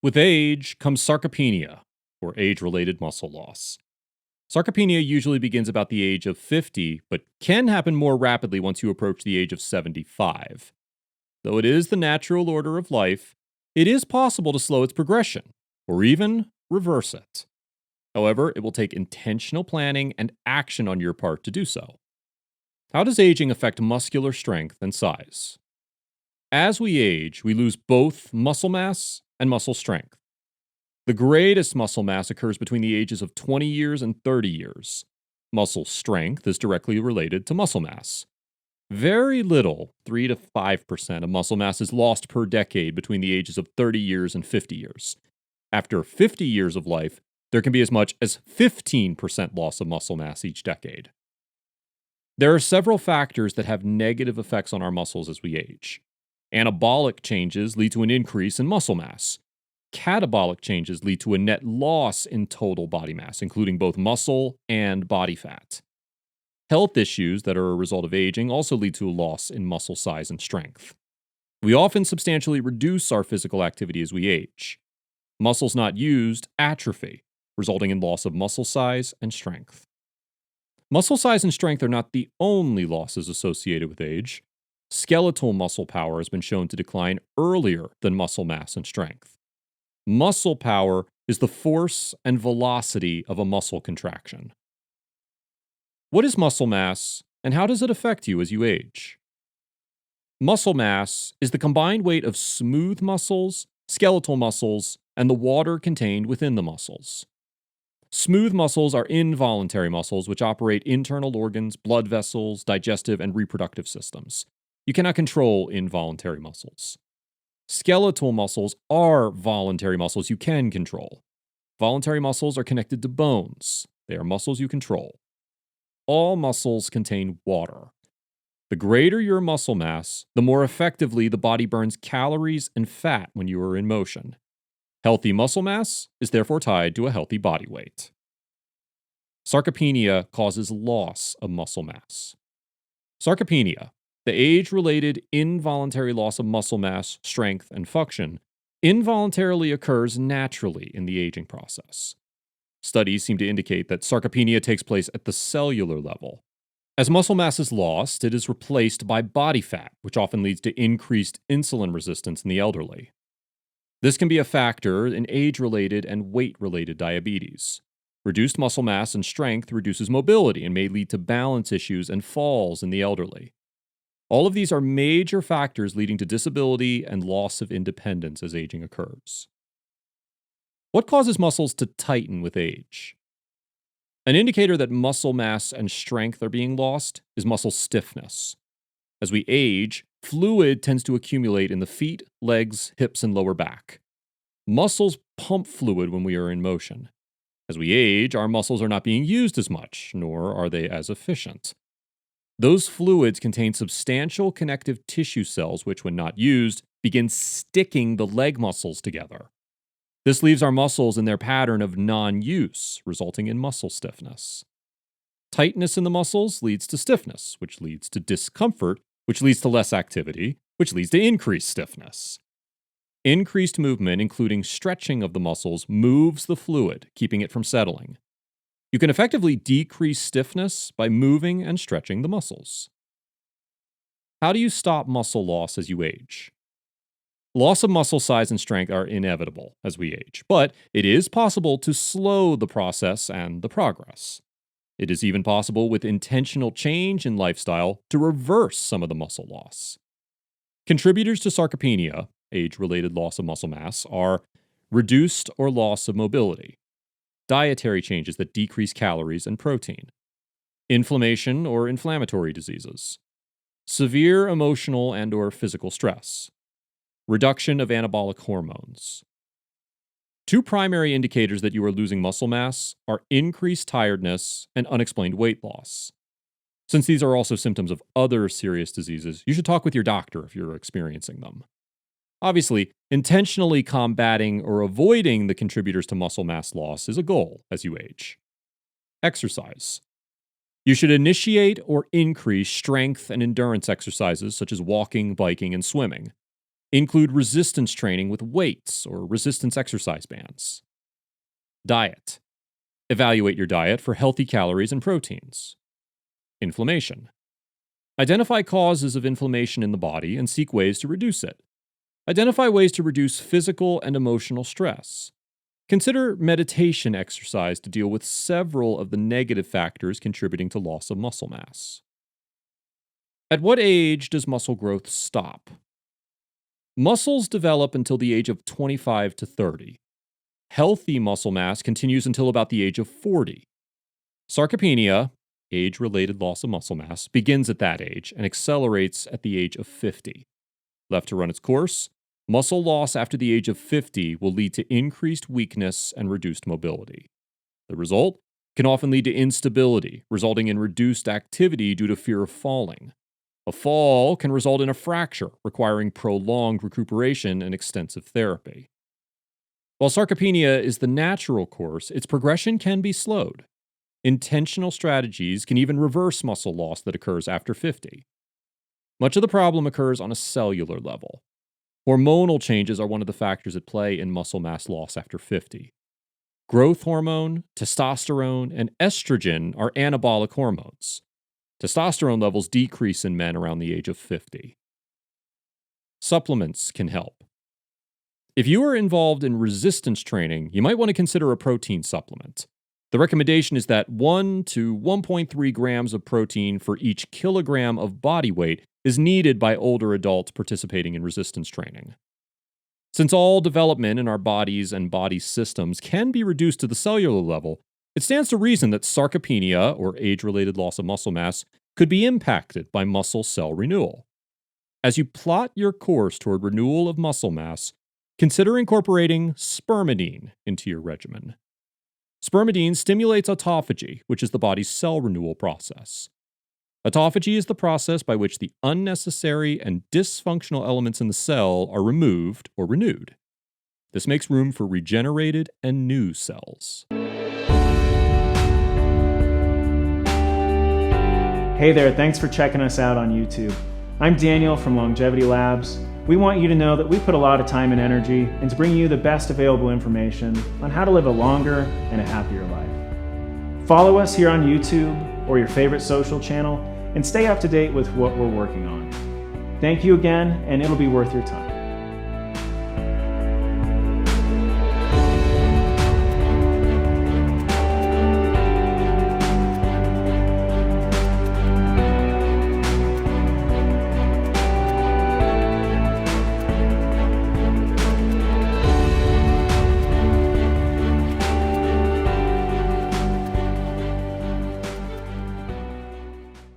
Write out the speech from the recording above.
With age comes sarcopenia, or age-related muscle loss. Sarcopenia usually begins about the age of 50, but can happen more rapidly once you approach the age of 75. Though it is the natural order of life, it is possible to slow its progression, or even reverse it. However, it will take intentional planning and action on your part to do so. How does aging affect muscular strength and size? As we age, we lose both muscle mass and muscle strength. The greatest muscle mass occurs between the ages of 20 years and 30 years. Muscle strength is directly related to muscle mass. Very little, 3 to 5% of muscle mass is lost per decade between the ages of 30 years and 50 years. After 50 years of life, there can be as much as 15% loss of muscle mass each decade. There are several factors that have negative effects on our muscles as we age. Anabolic changes lead to an increase in muscle mass. Catabolic changes lead to a net loss in total body mass, including both muscle and body fat. Health issues that are a result of aging also lead to a loss in muscle size and strength. We often substantially reduce our physical activity as we age. Muscles not used atrophy, resulting in loss of muscle size and strength. Muscle size and strength are not the only losses associated with age. Skeletal muscle power has been shown to decline earlier than muscle mass and strength. Muscle power is the force and velocity of a muscle contraction. What is muscle mass, and how does it affect you as you age? Muscle mass is the combined weight of smooth muscles, skeletal muscles, and the water contained within the muscles. Smooth muscles are involuntary muscles which operate internal organs, blood vessels, digestive, and reproductive systems. You cannot control involuntary muscles. Skeletal muscles are voluntary muscles you can control. Voluntary muscles are connected to bones. They are muscles you control. All muscles contain water. The greater your muscle mass, the more effectively the body burns calories and fat when you are in motion. Healthy muscle mass is therefore tied to a healthy body weight. Sarcopenia causes loss of muscle mass. Sarcopenia, the age-related involuntary loss of muscle mass, strength, and function, involuntarily occurs naturally in the aging process. Studies seem to indicate that sarcopenia takes place at the cellular level. As muscle mass is lost, it is replaced by body fat, which often leads to increased insulin resistance in the elderly. This can be a factor in age-related and weight-related diabetes. Reduced muscle mass and strength reduces mobility and may lead to balance issues and falls in the elderly. All of these are major factors leading to disability and loss of independence as aging occurs. What causes muscles to tighten with age? An indicator that muscle mass and strength are being lost is muscle stiffness. As we age, fluid tends to accumulate in the feet, legs, hips, and lower back. Muscles pump fluid when we are in motion. As we age, our muscles are not being used as much, nor are they as efficient. Those fluids contain substantial connective tissue cells which, when not used, begin sticking the leg muscles together. This leaves our muscles in their pattern of non-use, resulting in muscle stiffness. Tightness in the muscles leads to stiffness, which leads to discomfort, which leads to less activity, which leads to increased stiffness. Increased movement, including stretching of the muscles, moves the fluid, keeping it from settling. You can effectively decrease stiffness by moving and stretching the muscles. How do you stop muscle loss as you age? Loss of muscle size and strength are inevitable as we age, but it is possible to slow the process and the progress. It is even possible with intentional change in lifestyle to reverse some of the muscle loss. Contributors to sarcopenia, age-related loss of muscle mass, are reduced or loss of mobility, dietary changes that decrease calories and protein, inflammation or inflammatory diseases, severe emotional and/or physical stress, reduction of anabolic hormones. Two primary indicators that you are losing muscle mass are increased tiredness and unexplained weight loss. Since these are also symptoms of other serious diseases, you should talk with your doctor if you're experiencing them. Obviously, intentionally combating or avoiding the contributors to muscle mass loss is a goal as you age. Exercise. You should initiate or increase strength and endurance exercises such as walking, biking, and swimming. Include resistance training with weights or resistance exercise bands. Diet. Evaluate your diet for healthy calories and proteins. Inflammation. Identify causes of inflammation in the body and seek ways to reduce it. Identify ways to reduce physical and emotional stress. Consider meditation exercise to deal with several of the negative factors contributing to loss of muscle mass. At what age does muscle growth stop? Muscles develop until the age of 25 to 30. Healthy muscle mass continues until about the age of 40. Sarcopenia, age-related loss of muscle mass, begins at that age and accelerates at the age of 50. Left to run its course, muscle loss after the age of 50 will lead to increased weakness and reduced mobility. The result can often lead to instability, resulting in reduced activity due to fear of falling. A fall can result in a fracture, requiring prolonged recuperation and extensive therapy. While sarcopenia is the natural course, its progression can be slowed. Intentional strategies can even reverse muscle loss that occurs after 50. Much of the problem occurs on a cellular level. Hormonal changes are one of the factors at play in muscle mass loss after 50. Growth hormone, testosterone, and estrogen are anabolic hormones. Testosterone levels decrease in men around the age of 50. Supplements can help. If you are involved in resistance training, you might want to consider a protein supplement. The recommendation is that 1 to 1.3 grams of protein for each kilogram of body weight is needed by older adults participating in resistance training. Since all development in our bodies and body systems can be reduced to the cellular level, it stands to reason that sarcopenia, or age-related loss of muscle mass, could be impacted by muscle cell renewal. As you plot your course toward renewal of muscle mass, consider incorporating spermidine into your regimen. Spermidine stimulates autophagy, which is the body's cell renewal process. Autophagy is the process by which the unnecessary and dysfunctional elements in the cell are removed or renewed. This makes room for regenerated and new cells. Hey there, thanks for checking us out on YouTube. I'm Daniel from Longevity Labs. We want you to know that we put a lot of time and energy into bringing you the best available information on how to live a longer and a happier life. Follow us here on YouTube or your favorite social channel and stay up to date with what we're working on. Thank you again, and it'll be worth your time.